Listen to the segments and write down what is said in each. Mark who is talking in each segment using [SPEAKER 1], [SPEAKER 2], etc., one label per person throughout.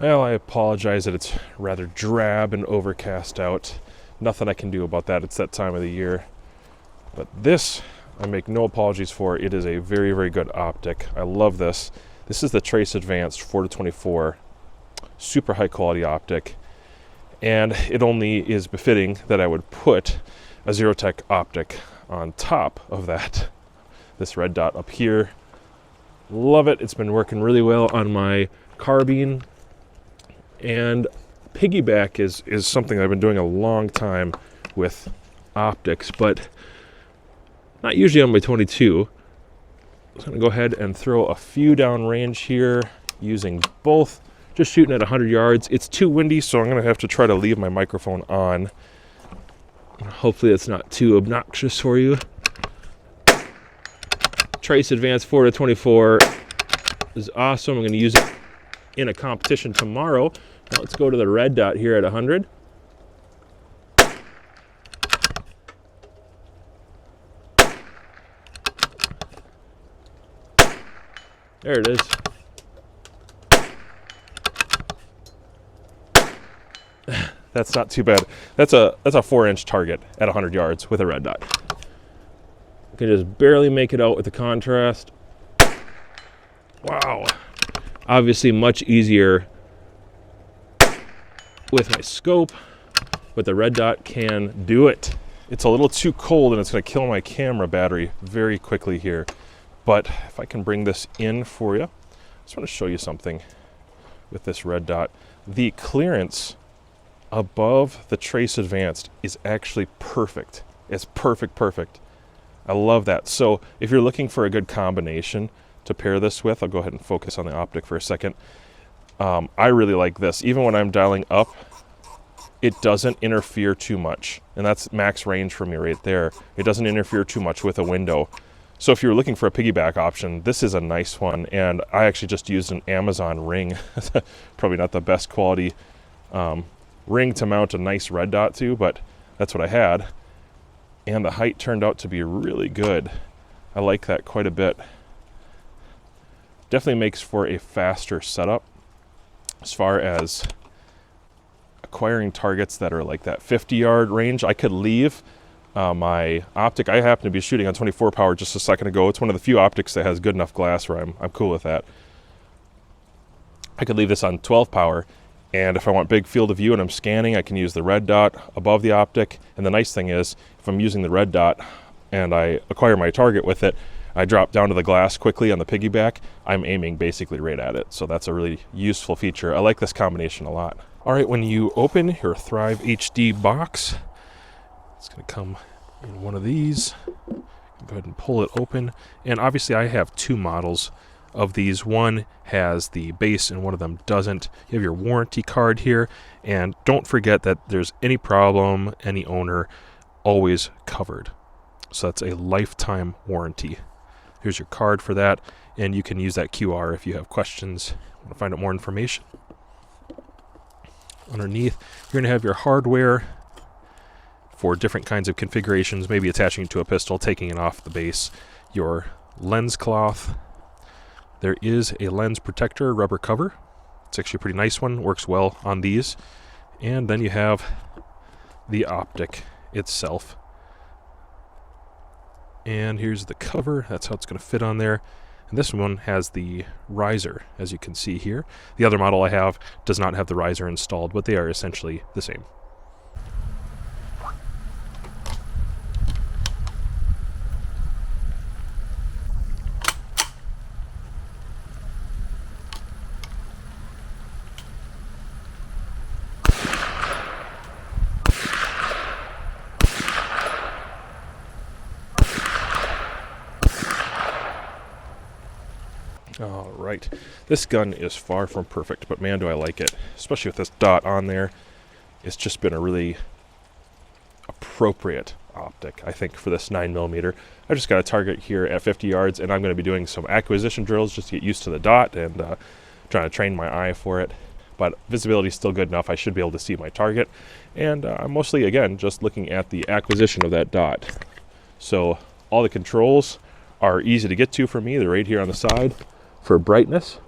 [SPEAKER 1] Well, I apologize that it's rather drab and overcast out. Nothing I can do about that. It's that time of the year. But this, I make no apologies for. It is a very, very good optic. I love this. This is the Trace Advanced 4-24, super high quality optic. And it only is befitting that I would put a ZeroTech optic on top of that. This red dot up here. Love it. It's been working really well on my carbine. And piggyback is something I've been doing a long time with optics, but not usually on my 22. I'm going to go ahead and throw a few down range here using both, just shooting at 100 yards. It's too windy, so I'm going to have to try to leave my microphone on. Hopefully it's not too obnoxious for you. Trace Advanced 4-24 is awesome. I'm going to use it in a competition tomorrow. Now let's go to the red dot here at 100. There it is. That's not too bad. That's a 4-inch target at 100 yards with a red dot. I can just barely make it out with the contrast. Wow. Obviously much easier with my scope, but the red dot can do it. It's a little too cold and it's going to kill my camera battery very quickly here. But if I can bring this in for you, I just want to show you something with this red dot. The clearance above the Trace Advanced is actually perfect. It's perfect. I love that. So if you're looking for a good combination to pair this with, I'll go ahead and focus on the optic for a second. I really like this. Even when I'm dialing up, it doesn't interfere too much. And that's max range for me right there. It doesn't interfere too much with a window. So if you're looking for a piggyback option, this is a nice one. And I actually just used an Amazon ring. Probably not the best quality ring to mount a nice red dot to, but that's what I had. And the height turned out to be really good. I like that quite a bit. Definitely makes for a faster setup as far as acquiring targets that are like that 50-yard range. I could leave my optic. I happen to be shooting on 24 power just a second ago. It's one of the few optics that has good enough glass where I'm cool with that. I could leave this on 12 power, and if I want big field of view and I'm scanning, I can use the red dot above the optic. And the nice thing is, if I'm using the red dot and I acquire my target with it, I drop down to the glass quickly on the piggyback, I'm aiming basically right at it. So that's a really useful feature. I like this combination a lot. All right, when you open your Thrive HD box, it's going to come in one of these. Go ahead and pull it open. And obviously I have two models of these. One has the base and one of them doesn't. You have your warranty card here. And don't forget that there's any problem, any owner, always covered. So that's a lifetime warranty. Here's your card for that. And you can use that QR if you have questions, want to find out more information. Underneath, you're going to have your hardware for different kinds of configurations, maybe attaching it to a pistol, taking it off the base. Your lens cloth. There is a lens protector rubber cover. It's actually a pretty nice one, works well on these. And then you have the optic itself. And here's the cover. That's how it's going to fit on there. And this one has the riser, as you can see here. The other model I have does not have the riser installed, but they are essentially the same. All right, this gun is far from perfect, but man, do I like it, especially with this dot on there. It's just been a really appropriate optic, I think, for this 9mm. I just got a target here at 50 yards, and I'm going to be doing some acquisition drills just to get used to the dot and trying to train my eye for it. But visibility is still good enough. I should be able to see my target. And I'm mostly, again, just looking at the acquisition of that dot. So all the controls are easy to get to for me. They're right here on the side for brightness.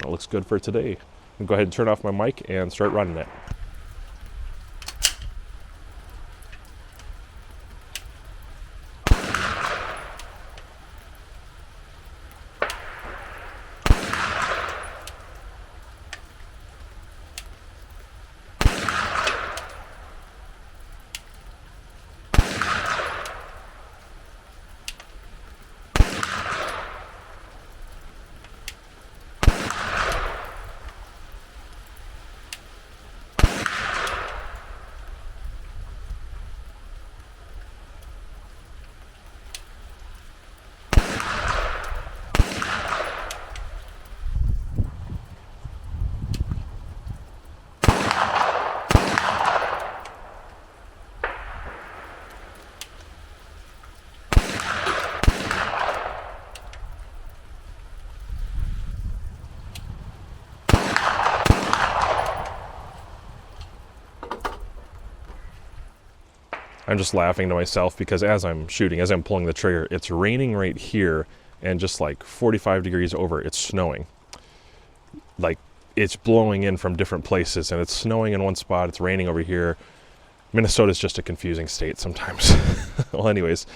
[SPEAKER 1] it looks good for today. I'll go ahead and turn off my mic and start running it. I'm just laughing to myself because as I'm shooting, as I'm pulling the trigger, it's raining right here, and just like 45 degrees over, it's snowing. Like, it's blowing in from different places, and it's snowing in one spot, it's raining over here. Minnesota's just a confusing state sometimes. Well, anyways,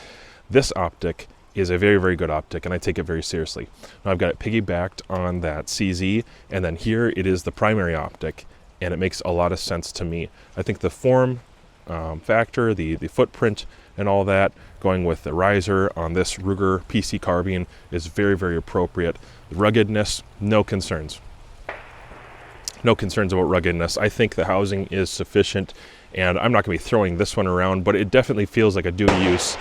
[SPEAKER 1] this optic is a very, very good optic, and I take it very seriously. Now I've got it piggybacked on that CZ, and then here it is the primary optic, and it makes a lot of sense to me. I think the form factor, the footprint and all that, going with the riser on this Ruger PC carbine is very, very appropriate. The ruggedness, no concerns. No concerns about ruggedness. I think the housing is sufficient, and I'm not going to be throwing this one around, but it definitely feels like a duty use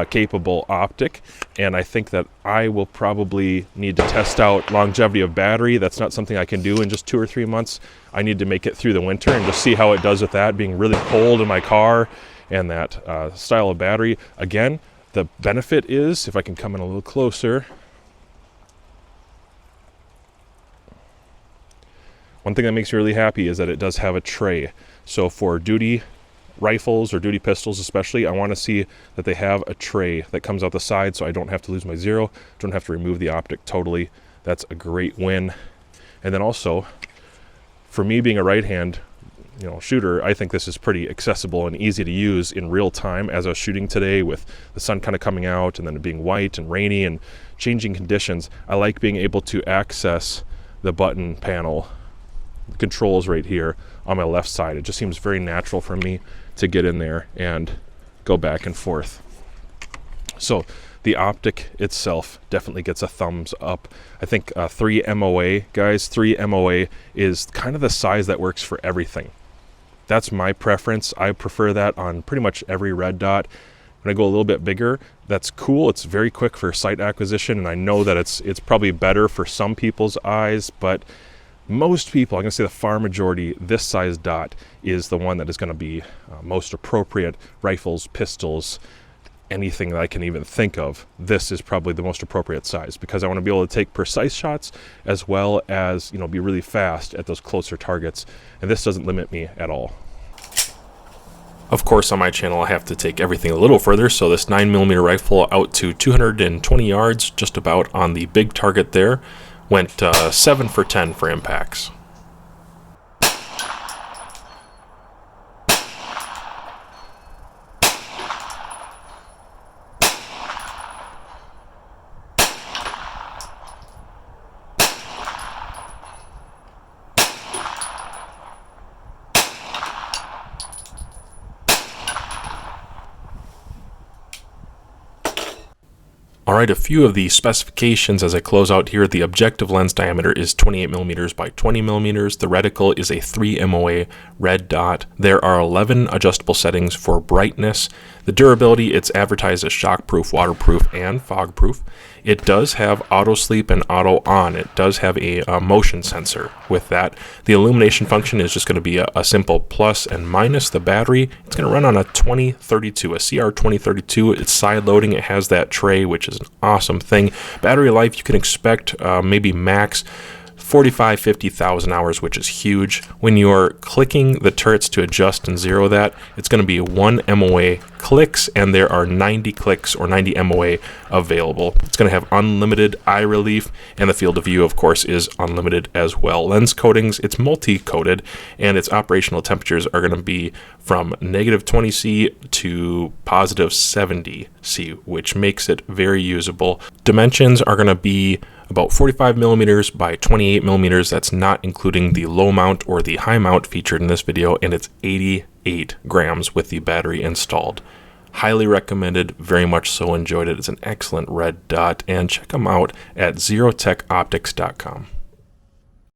[SPEAKER 1] capable optic, and I think that I will probably need to test out longevity of battery. That's not something I can do in just 2 or 3 months. I need to make it through the winter and just see how it does with that being really cold in my car and that style of battery. Again, the benefit is, if I can come in a little closer, one thing that makes me really happy is that it does have a tray. So for duty rifles or duty pistols especially, I want to see that they have a tray that comes out the side so I don't have to lose my Zero, don't have to remove the optic totally. That's a great win. And then also, for me being a right-hand shooter, I think this is pretty accessible and easy to use in real time. As I was shooting today with the sun kind of coming out and then it being white and rainy and changing conditions, I like being able to access the button panel controls right here on my left side. It just seems very natural for me to get in there and go back and forth. So the optic itself definitely gets a thumbs up. I think 3 MOA, guys, 3 MOA is kind of the size that works for everything. That's my preference. I prefer that on pretty much every red dot. When I go a little bit bigger, that's cool. It's very quick for sight acquisition, and I know that it's probably better for some people's eyes, but most people, I'm going to say the far majority, this size dot is the one that is going to be most appropriate. Rifles, pistols, anything that I can even think of, this is probably the most appropriate size, because I want to be able to take precise shots as well as be really fast at those closer targets, and this doesn't limit me at all. Of course, on my channel I have to take everything a little further, so this 9mm rifle out to 220 yards, just about on the big target there, went 7 for 10 for impacts. Alright, a few of the specifications as I close out here. The objective lens diameter is 28mm by 20mm. The reticle is a 3 MOA red dot. There are 11 adjustable settings for brightness. The durability, it's advertised as shockproof, waterproof, and fogproof. It does have auto sleep and auto on. It does have a motion sensor with that. The illumination function is just going to be a simple plus and minus. The battery, it's going to run on a 2032, a CR2032. It's side loading. It has that tray, which is an awesome thing. Battery life, you can expect maybe max
[SPEAKER 2] 50,000 hours, which is huge. When you're clicking the turrets to adjust and zero that, it's going to be 1 MOA clicks, and there are 90 clicks or 90 MOA available. It's going to have unlimited eye relief, and the field of view, of course, is unlimited as well. Lens coatings, it's multi-coated, and its operational temperatures are going to be from -20°C to +70°C, which makes it very usable. Dimensions are going to be about 45 millimeters by 28 millimeters. That's not including the low mount or the high mount featured in this video, and it's 88 grams with the battery installed. Highly recommended, very much so enjoyed it. It's an excellent red dot, and check them out at ZeroTechOptics.com.